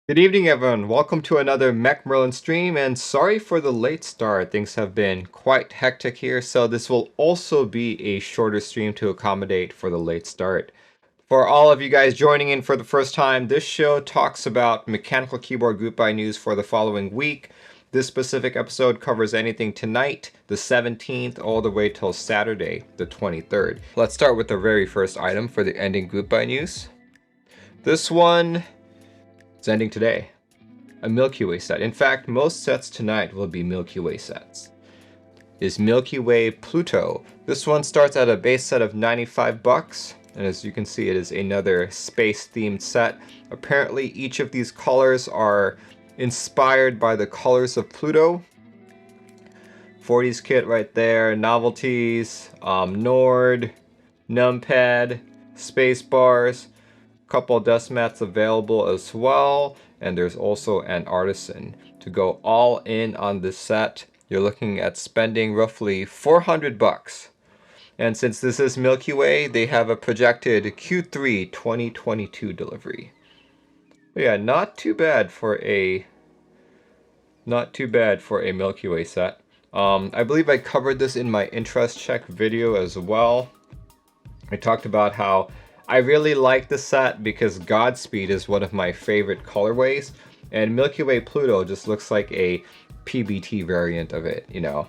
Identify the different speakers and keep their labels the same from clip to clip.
Speaker 1: Good evening, everyone. Welcome to another Mech Merlin stream, and sorry for the late start. Things have been quite hectic here, so this will also be a shorter stream to accommodate for the late start. For all of you guys joining in for the first time, this show talks about mechanical keyboard group by news for the following week. This specific episode covers anything tonight, the 17th, all the way till Saturday, the 23rd. Let's start with the very first item for the ending group by news. This one is ending today. A Milky Way set. In fact, most sets tonight will be Milky Way sets. Is Milky Way Pluto. This one starts at a base set of 95 bucks. And as you can see, it is another space-themed set. Apparently, each of these colors are inspired by the colors of Pluto. 40s kit right there, Novelkeys, Nord, Numpad, space bars, couple Deskmats available as well, and there's also an artisan. To go all in on this set, you're looking at spending roughly 400 bucks. And since this is Milky Way, they have a projected Q3 2022 delivery. But yeah, not too bad for a Milky Way set. I believe I covered this in my interest check video as well. I talked about how I really like the set because Godspeed is one of my favorite colorways, and Milky Way Pluto just looks like a PBT variant of it, you know.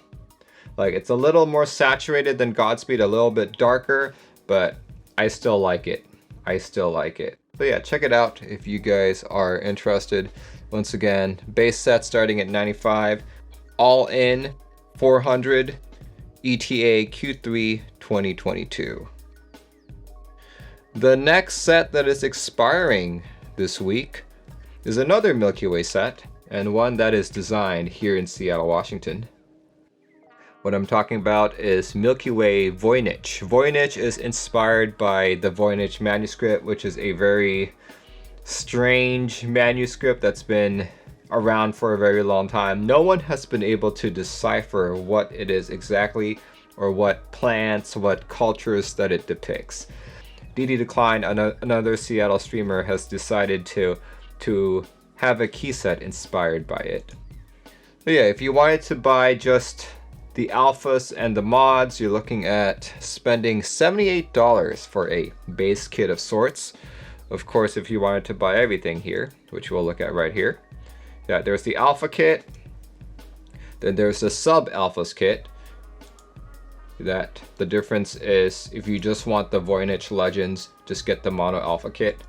Speaker 1: Like, it's a little more saturated than Godspeed, a little bit darker, but I still like it. But yeah, check it out if you guys are interested. Once again, base set starting at 95, all in 400, ETA Q3 2022. The next set that is expiring this week is another Milky Way set, and one that is designed here in Seattle, Washington. What I'm talking about is Milky Way Voynich. Voynich is inspired by the Voynich manuscript, which is a very strange manuscript that's been around for a very long time. No one has been able to decipher what it is exactly, or what plants, what cultures that it depicts. DD Decline, another Seattle streamer, has decided to have a key set inspired by it. But yeah, if you wanted to buy just the alphas and the mods, you're looking at spending $78 for a base kit of sorts. Of course, if you wanted to buy everything here, which we'll look at right here. Yeah, there's the alpha kit. Then there's the sub-alphas kit. That the difference is if you just want the Voynich Legends, just get the Mono Alpha kit.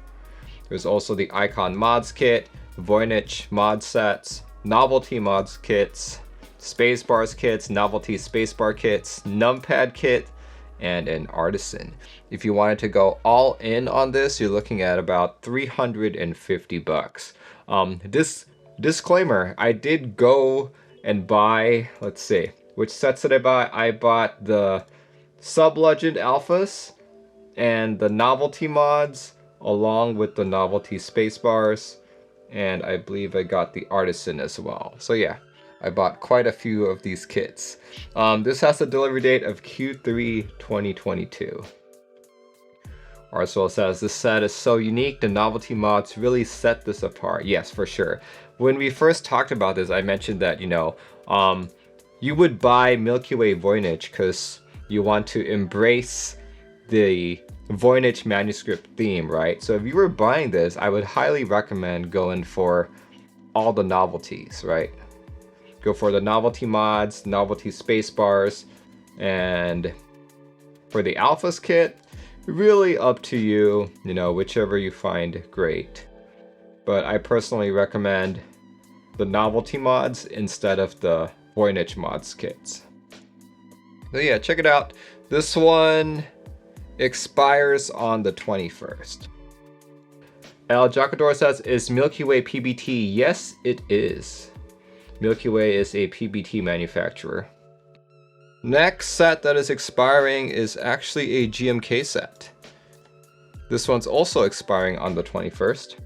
Speaker 1: There's also the Icon Mods kit, Voynich mod sets, Novelty mods kits, Spacebars kits, Novelty Spacebar kits, Numpad kit, and an Artisan. If you wanted to go all in on this, you're looking at about 350 bucks. Disclaimer, I did go and buy, let's see, which sets did I buy? I bought the Sub-Legend Alphas and the Novelty mods, along with the Novelty Spacebars, and I believe I got the Artisan as well. So yeah, I bought quite a few of these kits. This has a delivery date of Q3 2022. Arswell says, this set is so unique, the Novelty mods really set this apart. Yes, for sure. When we first talked about this, I mentioned that, you know, you would buy Milky Way Voynich because you want to embrace the Voynich manuscript theme, right? So if you were buying this, I would highly recommend going for all the novelties, right? Go for the novelty mods, novelty spacebars, and for the alphas kit, really up to you, you know, whichever you find great. But I personally recommend the novelty mods instead of the Voynich mods kits. So yeah, check it out. This one expires on the 21st. El Jacador says, is Milky Way PBT? Yes, it is. Milky Way is a PBT manufacturer. Next set that is expiring is actually a GMK set. This one's also expiring on the 21st.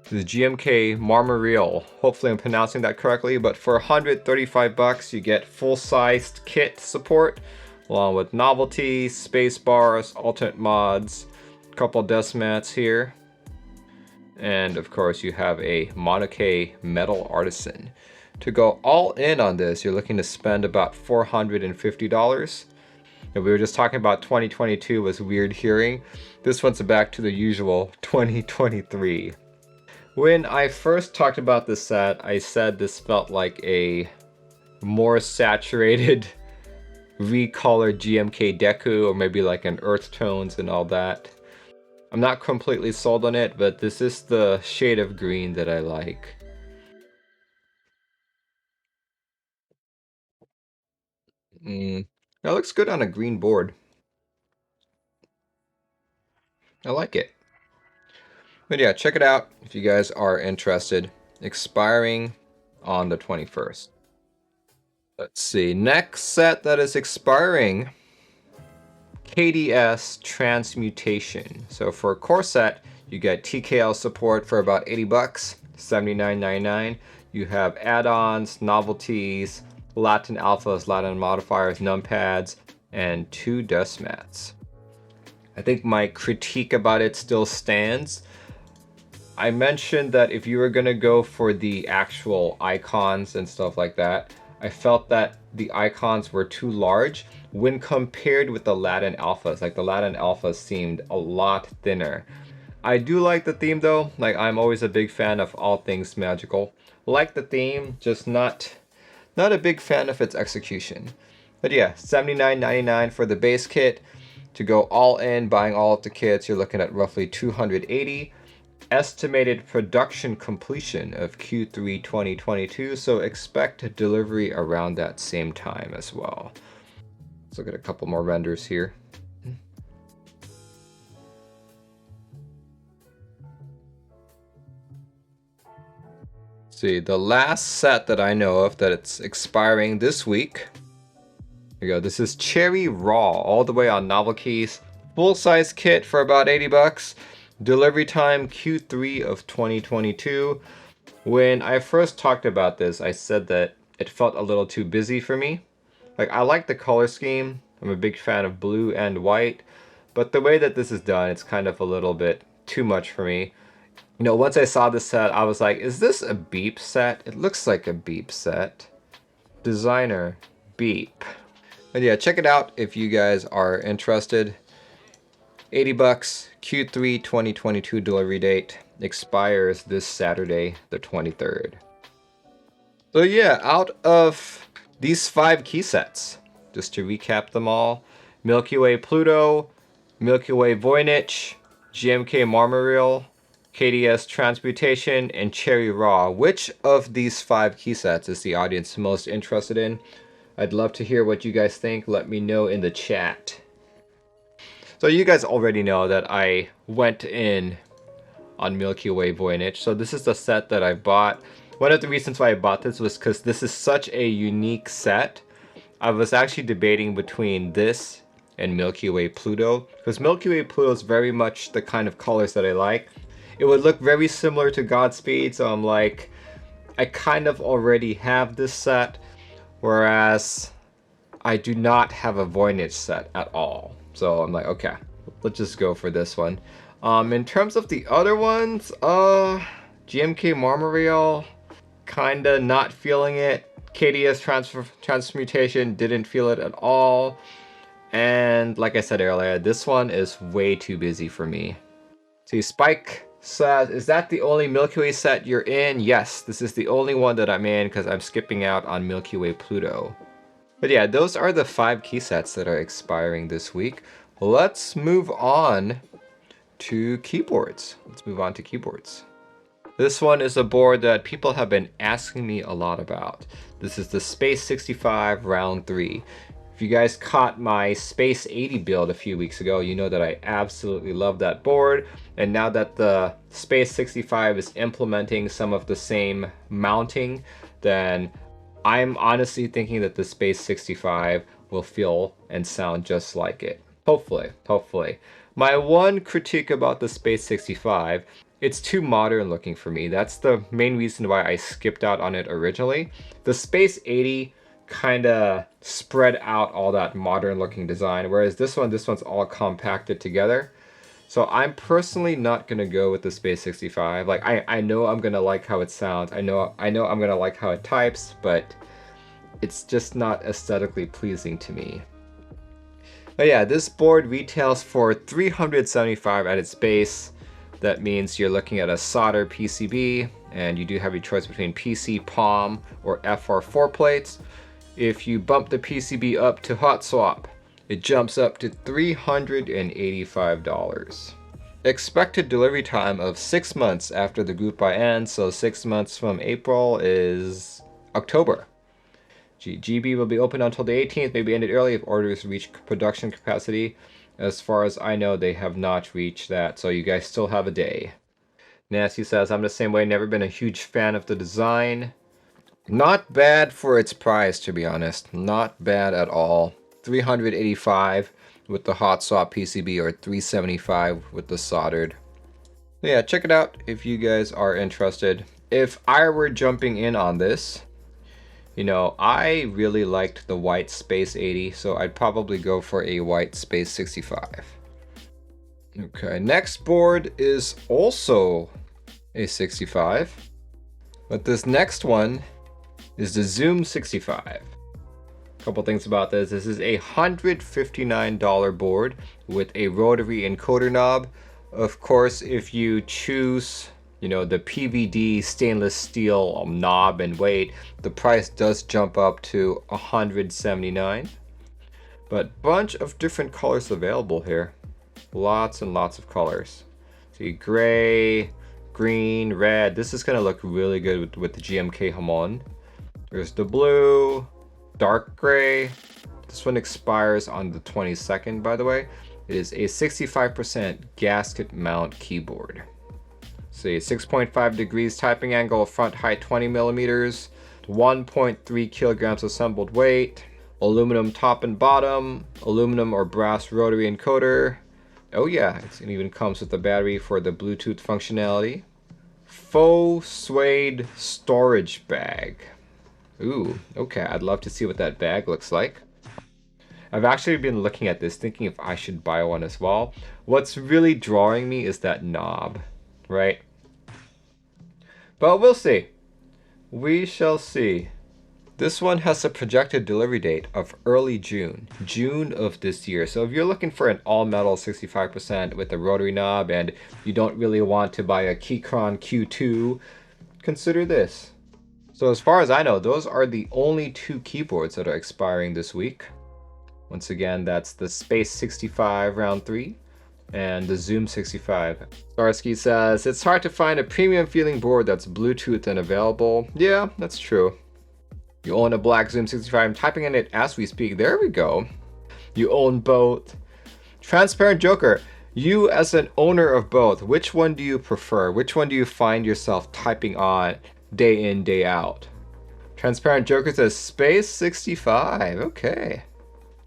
Speaker 1: The GMK Marmoreal. Hopefully I'm pronouncing that correctly, but for 135 bucks you get full-sized kit support along with novelties, space bars, alternate mods, a couple Deskmats here. And of course you have a Monoke Metal Artisan. To go all in on this, you're looking to spend about $450. And we were just talking about 2022 was weird hearing. This one's back to the usual 2023. When I first talked about this set, I said this felt like a more saturated recolored GMK Deku, or maybe like an earth tones and all that. I'm not completely sold on it, but this is the shade of green that I like. That looks good on a green board. I like it. But yeah, check it out if you guys are interested. Expiring on the 21st. Let's see. Next set that is expiring, KDS Transmutation. So for a core set, you get TKL support for about 80 bucks, $79.99. You have add-ons, novelties, Latin alphas, Latin modifiers, numpads, and 2 dust mats. I think my critique about it still stands. I mentioned that if you were gonna go for the actual icons and stuff like that, I felt that the icons were too large when compared with the Latin alphas. Like the Latin alphas seemed a lot thinner. I do like the theme though. Like I'm always a big fan of all things magical. Like the theme, just not a big fan of its execution. But yeah, $79.99 for the base kit. To go all in, buying all of the kits, you're looking at roughly $280. Estimated production completion of Q3 2022, so expect delivery around that same time as well. Let's look at a couple more renders here. See, the last set that I know of that it's expiring this week. Here we go. This is Cherry Raw, all the way on Novelkeys. Full-size kit for about 80 bucks. Delivery time Q3 of 2022. When I first talked about this, I said that it felt a little too busy for me. Like, I like the color scheme. I'm a big fan of blue and white. But the way that this is done, it's kind of a little bit too much for me. You know, once I saw this set, I was like, is this a Beep set? It looks like a Beep set. Designer, Beep. But yeah, check it out if you guys are interested. 80 bucks, Q3 2022 delivery date. Expires this Saturday, the 23rd. So yeah, out of these 5 key sets, just to recap them all, Milky Way Pluto, Milky Way Voynich, GMK Marmoreal, KDS Transmutation, and Cherry Raw. Which of these 5 key sets is the audience most interested in? I'd love to hear what you guys think. Let me know in the chat. So you guys already know that I went in on Milky Way Voynich. So this is the set that I bought. One of the reasons why I bought this was because this is such a unique set. I was actually debating between this and Milky Way Pluto, because Milky Way Pluto is very much the kind of colors that I like. It would look very similar to Godspeed, so I'm like, I kind of already have this set, whereas I do not have a Voynich set at all. So I'm like, okay, let's just go for this one. In terms of the other ones, GMK Marmoreal, kinda not feeling it. KDS Transmutation, didn't feel it at all. And like I said earlier, this one is way too busy for me. See, Spike says, is that the only Milky Way set you're in? Yes, this is the only one that I'm in because I'm skipping out on Milky Way Pluto. But yeah, those are the 5 key sets that are expiring this week. Let's move on to keyboards. This one is a board that people have been asking me a lot about. This is the Space 65 Round 3. If you guys caught my Space 80 build a few weeks ago, you know that I absolutely love that board. And now that the Space 65 is implementing some of the same mounting, then I'm honestly thinking that the Space 65 will feel and sound just like it. Hopefully. My one critique about the Space 65, it's too modern looking for me. That's the main reason why I skipped out on it originally. The Space 80 kind of spread out all that modern looking design, whereas this one's all compacted together. So I'm personally not gonna go with the Space 65. Like I know I'm gonna like how it sounds. I know I'm gonna like how it types, but it's just not aesthetically pleasing to me. But yeah, this board retails for $375 at its base. That means you're looking at a solder PCB, and you do have a choice between PC, POM, or FR4 plates. If you bump the PCB up to hot swap, it jumps up to $385. Expected delivery time of 6 months after the group buy ends, so 6 months from April is October. GB will be open until the 18th, maybe ended early if orders reach production capacity. As far as I know, they have not reached that, so you guys still have a day. Nancy says, I'm the same way, never been a huge fan of the design. Not bad for its price, to be honest. Not bad at all. $385 with the hot swap PCB, or $375 with the soldered. Yeah, check it out if you guys are interested. If I were jumping in on this, you know, I really liked the white Space 80, so I'd probably go for a white Space 65. Okay, next board is also a 65, but this next one is the Zoom 65. Couple things about this. This is a $159 board with a rotary encoder knob. Of course, if you choose, you know, the PVD stainless steel knob and weight, the price does jump up to $179. But bunch of different colors available here. Lots and lots of colors. See, gray, green, red. This is gonna look really good with the GMK Hamon. There's the blue, dark gray. This one expires on the 22nd, by the way. It is a 65% gasket mount keyboard. See, 6.5 degrees typing angle, front height 20 millimeters, 1.3 kilograms assembled weight, aluminum top and bottom, aluminum or brass rotary encoder. Oh yeah, it even comes with a battery for the Bluetooth functionality. Faux suede storage bag. Ooh, okay, I'd love to see what that bag looks like. I've actually been looking at this, thinking if I should buy one as well. What's really drawing me is that knob, right? But we'll see. We shall see. This one has a projected delivery date of early June of this year. So if you're looking for an all-metal 65% with a rotary knob and you don't really want to buy a Keychron Q2, consider this. So as far as I know, those are the only two keyboards that are expiring this week. Once again, that's the Space 65 Round 3 and the Zoom 65. Starsky says, it's hard to find a premium feeling board that's Bluetooth and available. Yeah, that's true. You own a black Zoom 65. I'm typing in it as we speak. There we go. You own both. Transparent Joker, you as an owner of both, which one do you prefer? Which one do you find yourself typing on day in, day out? Transparent Joker says Space 65. Okay.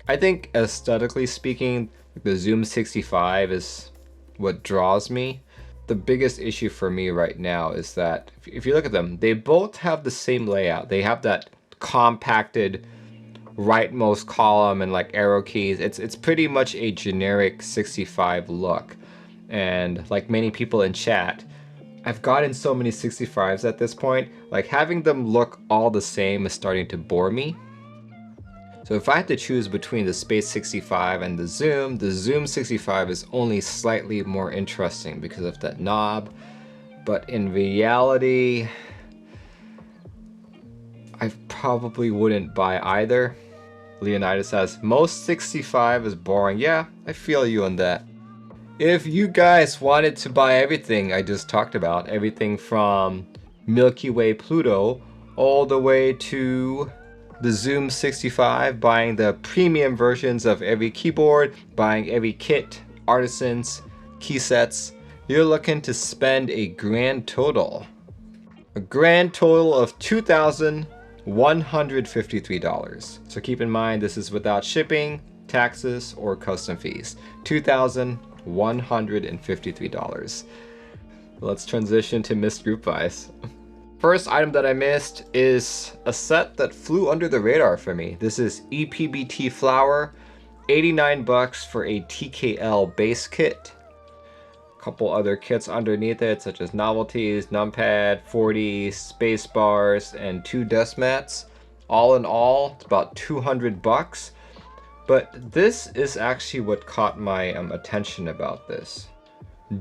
Speaker 1: I think aesthetically speaking, the Zoom 65 is what draws me. The biggest issue for me right now is that if you look at them, they both have the same layout. They have that compacted rightmost column and like arrow keys. It's pretty much a generic 65 look. And like many people in chat, I've gotten so many 65s at this point, like having them look all the same is starting to bore me. So if I had to choose between the Space 65 and the Zoom 65 is only slightly more interesting because of that knob. But in reality, I probably wouldn't buy either. Leonidas says, most 65 is boring. Yeah, I feel you on that. If you guys wanted to buy everything I just talked about, everything from Milky Way Pluto all the way to the Zoom 65, buying the premium versions of every keyboard, buying every kit, artisans, key sets, you're looking to spend a grand total of $2,153. So keep in mind, this is without shipping, taxes, or custom fees. $2,153. Let's transition to missed group buys. First item that I missed is a set that flew under the radar for me. This is ePBT Flower, $89 for a TKL base kit. couple other kits underneath it, such as Novelkeys, Numpad, 40, space bars, and 2 Deskmats. All in all, it's about 200 bucks. But this is actually what caught my attention about this.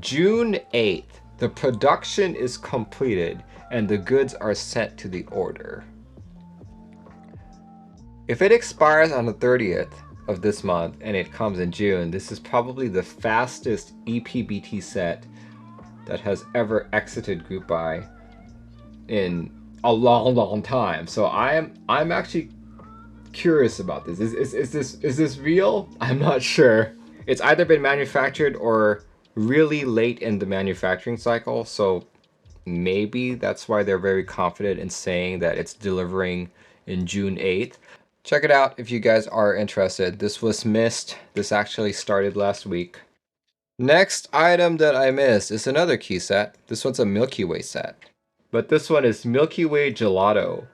Speaker 1: June 8th, the production is completed and the goods are sent to the order. If it expires on the 30th of this month and it comes in June, this is probably the fastest ePBT set that has ever exited group buy in a long time. So I'm actually curious about this. Is this real? I'm not sure. It's either been manufactured or really late in the manufacturing cycle, so maybe that's why they're very confident in saying that it's delivering in June 8th. Check it out if you guys are interested. This was missed. This actually started last week. Next item that I missed is another key set. This one's a Milky Way set, but this one is Milky Way Gelato.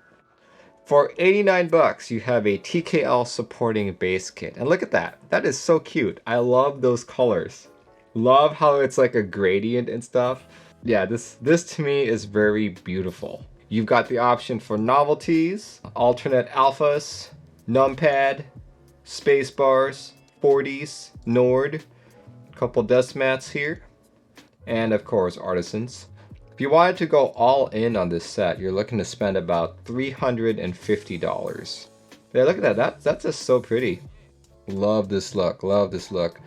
Speaker 1: For 89 bucks, you have a TKL supporting base kit. And look at that. That is so cute. I love those colors. Love how it's like a gradient and stuff. Yeah, this to me is very beautiful. You've got the option for Novelkeys, alternate alphas, numpad, space bars, 40s, Nord, couple Deskmats here, and of course artisans. If you wanted to go all in on this set, you're looking to spend about $350. Yeah, look at that. That's just so pretty. Love this look. Love this look.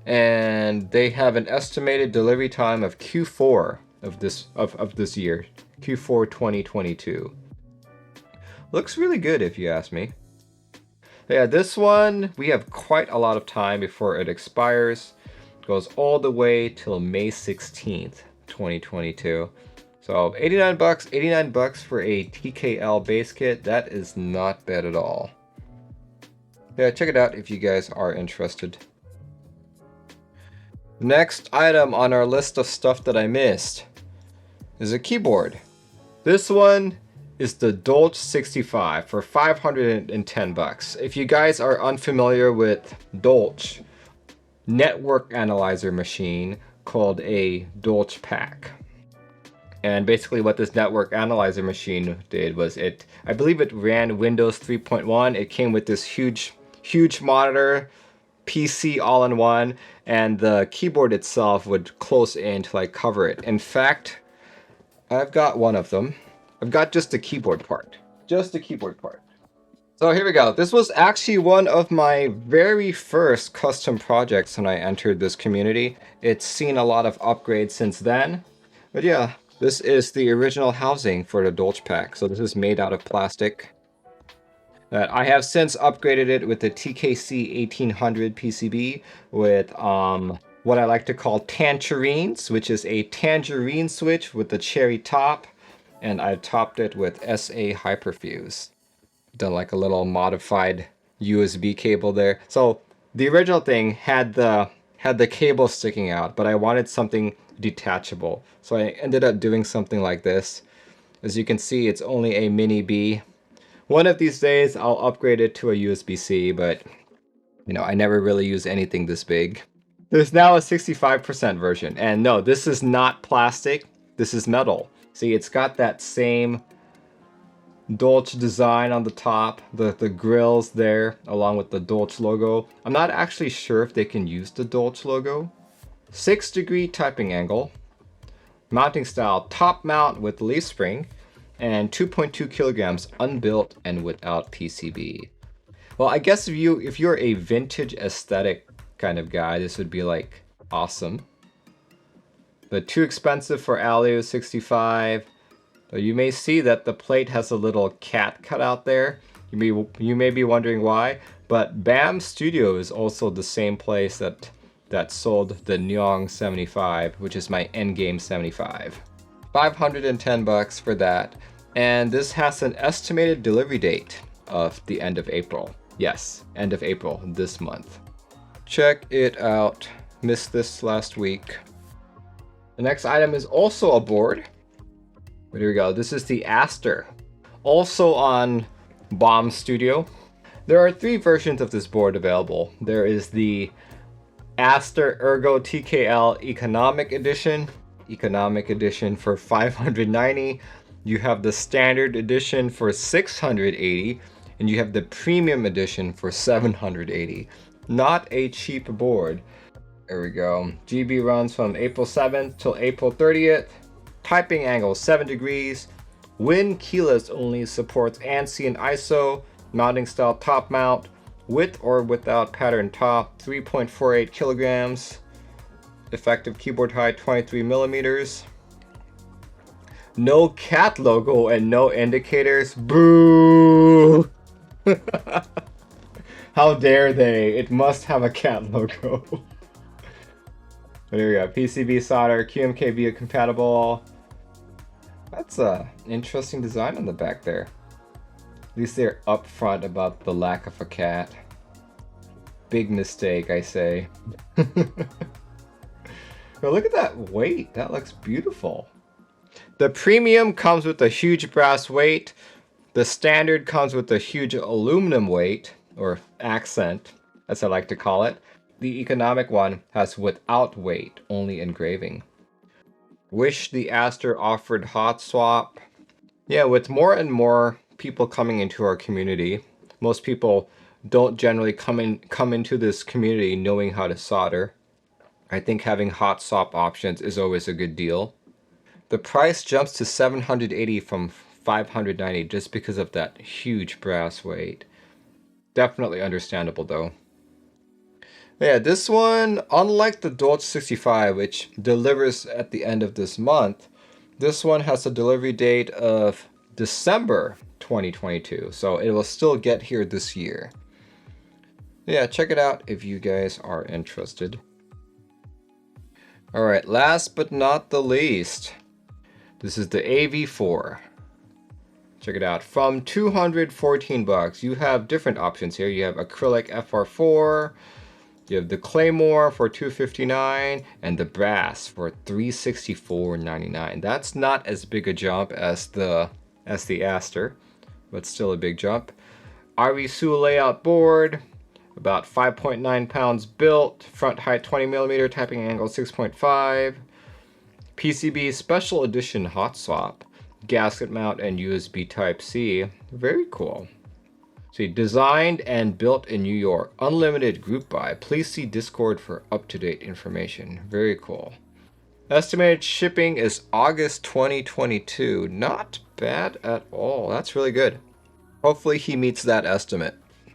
Speaker 1: And they have an estimated delivery time of Q4 of this year, Q4 2022. Looks really good if you ask me. Yeah, this one we have quite a lot of time before it expires. It goes all the way till May 16th. 2022. So 89 bucks for a TKL base kit. That is not bad at all. Yeah, check it out if you guys are interested. Next item on our list of stuff that I missed is a keyboard. This one is the Dolch 65 for 510 bucks. If you guys are unfamiliar with Dolch, network analyzer machine called a Dolch pack. And basically what this network analyzer machine did was I believe it ran Windows 3.1. It came with this huge monitor, PC all in one, and the keyboard itself would close in to like cover it. In fact, I've got one of them. I've got just the keyboard part. Just the keyboard part. So here we go. This was actually one of my very first custom projects when I entered this community. It's seen a lot of upgrades since then. But yeah, this is the original housing for the Dolch pack. So this is made out of plastic. I have since upgraded it with the TKC 1800 PCB with what I like to call tangerines, which is a tangerine switch with the cherry top. And I've topped it with SA Hyperfuse. Done like a little modified USB cable there. So the original thing had the cable sticking out, but I wanted something detachable. So I ended up doing something like this. As you can see, it's only a mini B. One of these days I'll upgrade it to a USB-C, but you know, I never really use anything this big. There's now a 65% version, and no, this is not plastic, this is metal. See, it's got that same Dolch design on the top, the grills there, along with the Dolch logo. I'm not actually sure if they can use the Dolch logo. 6-degree typing angle, mounting style top mount with leaf spring, and 2.2 kilograms unbuilt and without PCB. Well, I guess if you're a vintage aesthetic kind of guy, this would be like awesome. But too expensive for Alio 65. You may see that the plate has a little cat cut out there. You may be wondering why, but BAM Studio is also the same place that sold the Nyong 75, which is my endgame 75. 510 bucks for that, and this has an estimated delivery date of the end of April. Yes, end of April this month. Check it out. Missed this last week. The next item is also a board. Here we go. This is the Aster, also on BAM Studio. There are 3 versions of this board available. There is the Aster Ergo TKL Economic Edition. Economic Edition for $590. You have the Standard Edition for $680. And you have the Premium Edition for $780. Not a cheap board. There we go. GB runs from April 7th till April 30th. Typing angle 7 degrees. Win keyless only supports ANSI and ISO. Mounting style top mount. With or without pattern top. 3.48 kilograms. Effective keyboard height 23 millimeters. No cat logo and no indicators. Boo! How dare they? It must have a cat logo. There we go. PCB solder, GMK Beta compatible. That's a interesting design on the back there. At least they're upfront about the lack of a cat. Big mistake, I say. But look at that weight. That looks beautiful. The Premium comes with a huge brass weight. The Standard comes with a huge aluminum weight, or accent, as I like to call it. The Economic one has without weight, only engraving. Wish the Aster offered hot swap. Yeah, with more and more people coming into our community, most people don't generally come into this community knowing how to solder. I think having hot swap options is always a good deal. The price jumps to $780 from $590 just because of that huge brass weight. Definitely understandable though. Yeah, this one, unlike the Dolch 65, which delivers at the end of this month, this one has a delivery date of December 2022, so it will still get here this year. Yeah, check it out if you guys are interested. Alright, last but not the least, this is the AV4. Check it out. From $214, you have different options here. You have acrylic FR4, you have the Claymore for $259, and the brass for $364.99. That's not as big a jump as the Aster, but still a big jump. Arisu layout board, about 5.9 pounds built, front height 20mm, typing angle 6.5. PCB special edition hot swap, gasket mount and USB Type-C. Very cool. See, designed and built in New York. Unlimited group buy. Please see Discord for up-to-date information. Very cool. Estimated shipping is August 2022. Not bad at all. That's really good. Hopefully he meets that estimate.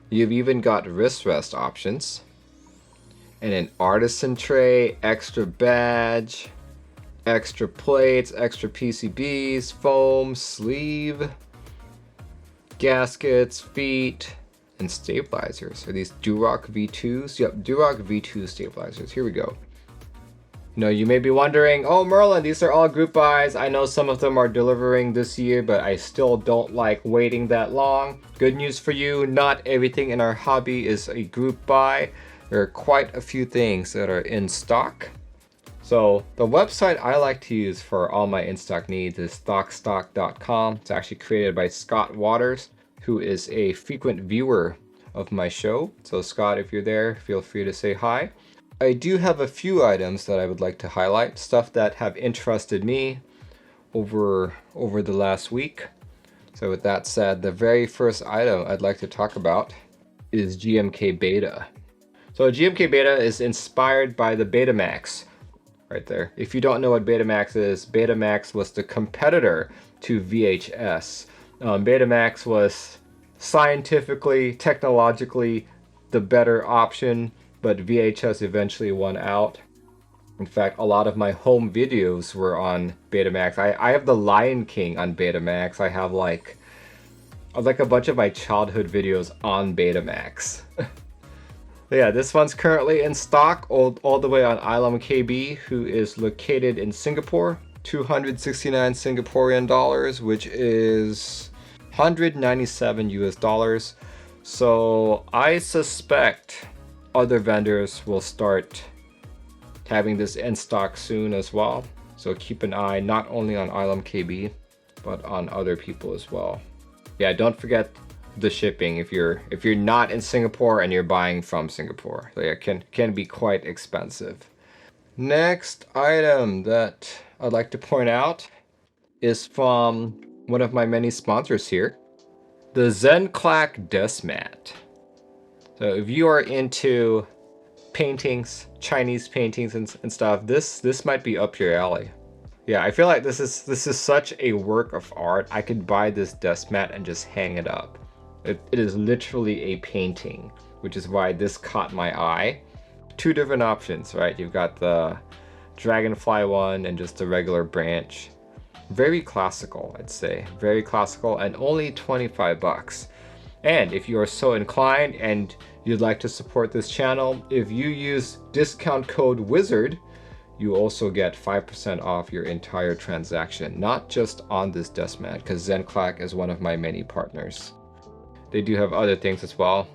Speaker 1: You've even got wrist rest options. And an artisan tray, extra badge, extra plates, extra PCBs, foam, sleeve, gaskets, feet, and stabilizers. Are these Durock V2s? Yep, Durock V2 stabilizers. Here we go. You know, you may be wondering, oh Merlin, these are all group buys. I know some of them are delivering this year, but I still don't like waiting that long. Good news for you, not everything in our hobby is a group buy. There are quite a few things that are in stock. So the website I like to use for all my in-stock needs is thoughtstock.com. It's actually created by Scott Waters, who is a frequent viewer of my show. So Scott, if you're there, feel free to say hi. I do have a few items that I would like to highlight, stuff that have interested me over the last week. So with that said, the very first item I'd like to talk about is GMK Beta. So GMK Beta is inspired by the Betamax. Right there. If you don't know what Betamax is, Betamax was the competitor to VHS. Betamax was scientifically, technologically the better option, but VHS eventually won out. In fact, a lot of my home videos were on Betamax. I have the Lion King on Betamax. I have like a bunch of my childhood videos on Betamax. Yeah, this one's currently in stock all the way on Ilum KB, who is located in Singapore. 269 Singaporean dollars, which is 197 US dollars. So I suspect other vendors will start having this in stock soon as well. So keep an eye not only on Ilum KB, but on other people as well. Yeah, don't forget the shipping if you're not in Singapore and you're buying from Singapore. So yeah, it can be quite expensive. Next item that I'd like to point out is from one of my many sponsors here, the Zenclack Deskmat. So if you are into paintings, Chinese paintings and stuff, this might be up your alley. Yeah, I feel like this is such a work of art. I could buy this desk mat and just hang it up. It is literally a painting, which is why this caught my eye. Two different options, right? You've got the dragonfly one and just the regular branch. Very classical, I'd say. Very classical, and only 25 bucks. And if you are so inclined and you'd like to support this channel, if you use discount code WIZARD, you also get 5% off your entire transaction, not just on this desk mat, because Zenclack is one of my many partners. They do have other things as well.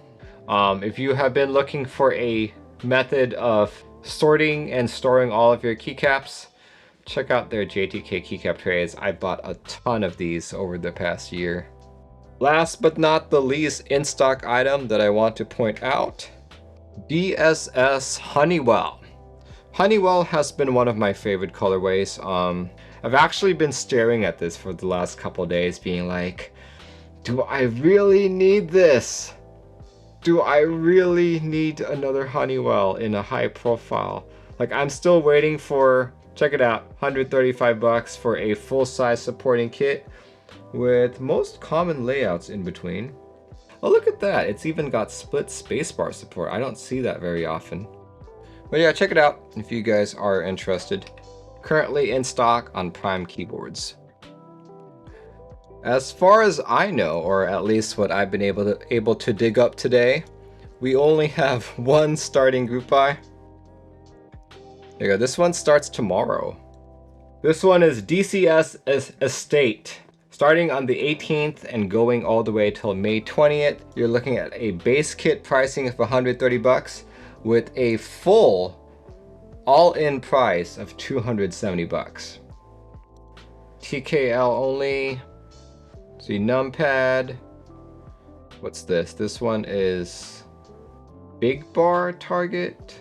Speaker 1: If you have been looking for a method of sorting and storing all of your keycaps, check out their JTK keycap trays. I bought a ton of these over the past year. Last but not the least in-stock item that I want to point out, DSS Honeywell. Honeywell has been one of my favorite colorways. I've actually been staring at this for the last couple days being like, do I really need this? Do I really need another Honeywell in a high profile? Like, I'm still waiting for, check it out, 135 bucks for a full-size supporting kit with most common layouts in between. Oh, look at that. It's even got split spacebar support. I don't see that very often. But yeah, check it out if you guys are interested. Currently in stock on Prime keyboards. As far as I know, or at least what I've been able to dig up today, we only have one starting group buy. There you go. This one starts tomorrow. This one is DCS Estate. Starting on the 18th and going all the way till May 20th, you're looking at a base kit pricing of 130 bucks with a full all-in price of 270 bucks. TKL only. See, numpad. What's this? This one is big bar target,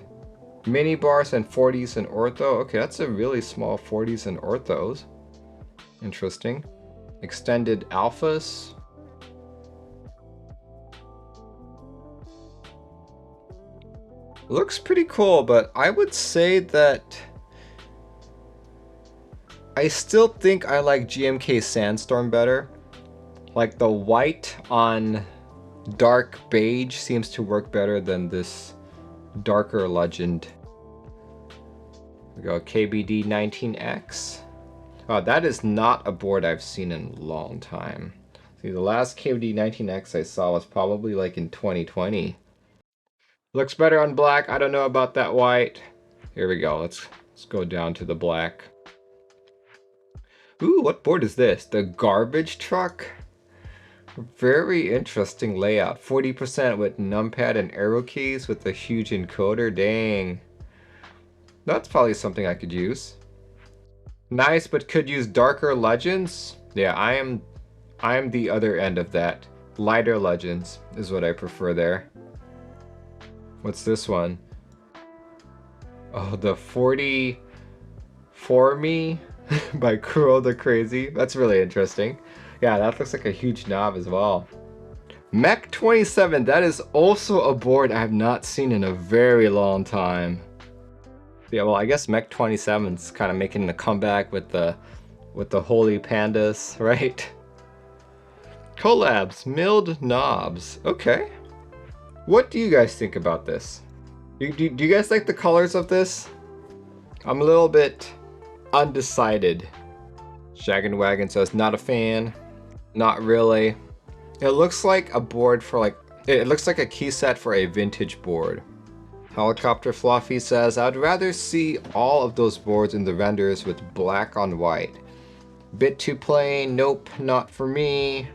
Speaker 1: mini bars and 40s and ortho. Okay, that's a really small 40s and orthos. Interesting. Extended alphas. Looks pretty cool, but I would say that I still think I like GMK Sandstorm better. Like, the white on dark beige seems to work better than this darker legend. We go KBD 19X. Oh, that is not a board I've seen in a long time. See, the last KBD 19X I saw was probably like in 2020. Looks better on black. I don't know about that white. Here we go. Let's go down to the black. Ooh, what board is this? The garbage truck? Very interesting layout. 40% with numpad and arrow keys with a huge encoder. Dang. That's probably something I could use. Nice, but could use darker legends. Yeah, I am the other end of that. Lighter legends is what I prefer there. What's this one? Oh, the 40 for me by Kuro the Crazy. That's really interesting. Yeah, that looks like a huge knob as well. Mech 27, that is also a board I have not seen in a very long time. Yeah, well, I guess Mech 27's kind of making a comeback with the holy pandas, right? Collabs, milled knobs. Okay. What do you guys think about this? Do you guys like the colors of this? I'm a little bit undecided. Shaggin' Wagon says not a fan. Not really. It looks like a board for like, it looks like a key set for a vintage board. Helicopter Fluffy says, I'd rather see all of those boards in the renders with black on white. Bit too plain, nope, not for me.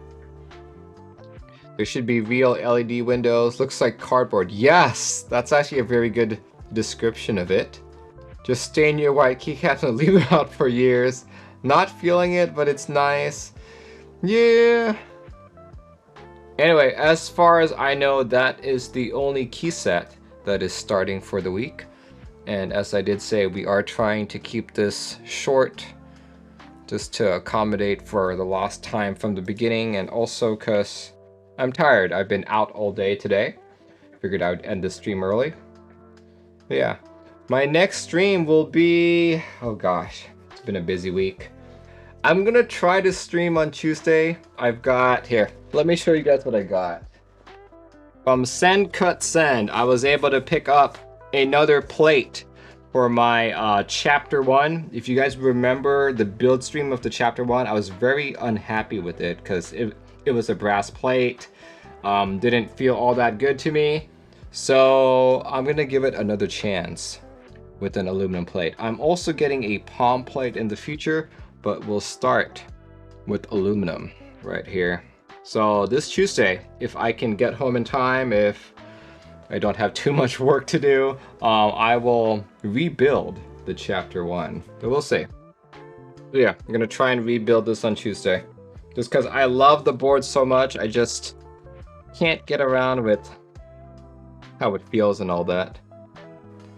Speaker 1: There should be real LED windows, looks like cardboard. Yes, that's actually a very good description of it. Just stain your white keycaps and leave it out for years. Not feeling it, but it's nice. Yeah. Anyway, as far as I know, that is the only key set that is starting for the week. And as I did say, we are trying to keep this short just to accommodate for the lost time from the beginning, and also because I'm tired. I've been out all day today. Figured I would end the stream early. But yeah, my next stream will be, oh gosh, it's been a busy week. I'm gonna try to stream on Tuesday. I've got, here, let me show you guys what I got. From Send Cut Send, I was able to pick up another plate for my chapter 1. If you guys remember the build stream of the chapter 1, I was very unhappy with it because it was a brass plate. Didn't feel all that good to me. So I'm gonna give it another chance with an aluminum plate. I'm also getting a palm plate in the future, but we'll start with aluminum right here. So this Tuesday, if I can get home in time, if I don't have too much work to do, I will rebuild the chapter 1. But we'll see. So yeah, I'm gonna try and rebuild this on Tuesday. Just because I love the board so much, I just can't get around with how it feels and all that.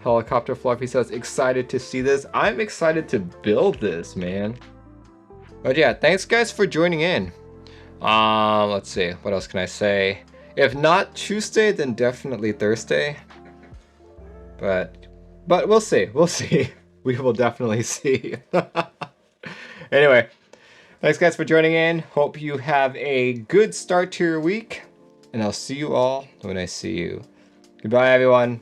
Speaker 1: Helicopter Fluffy says, excited to see this. I'm excited to build this, man. But yeah, thanks guys for joining in. Let's see, what else can I say? If not Tuesday, then definitely Thursday. But we'll see. We'll see. We will definitely see. Anyway, thanks guys for joining in. Hope you have a good start to your week. And I'll see you all when I see you. Goodbye, everyone.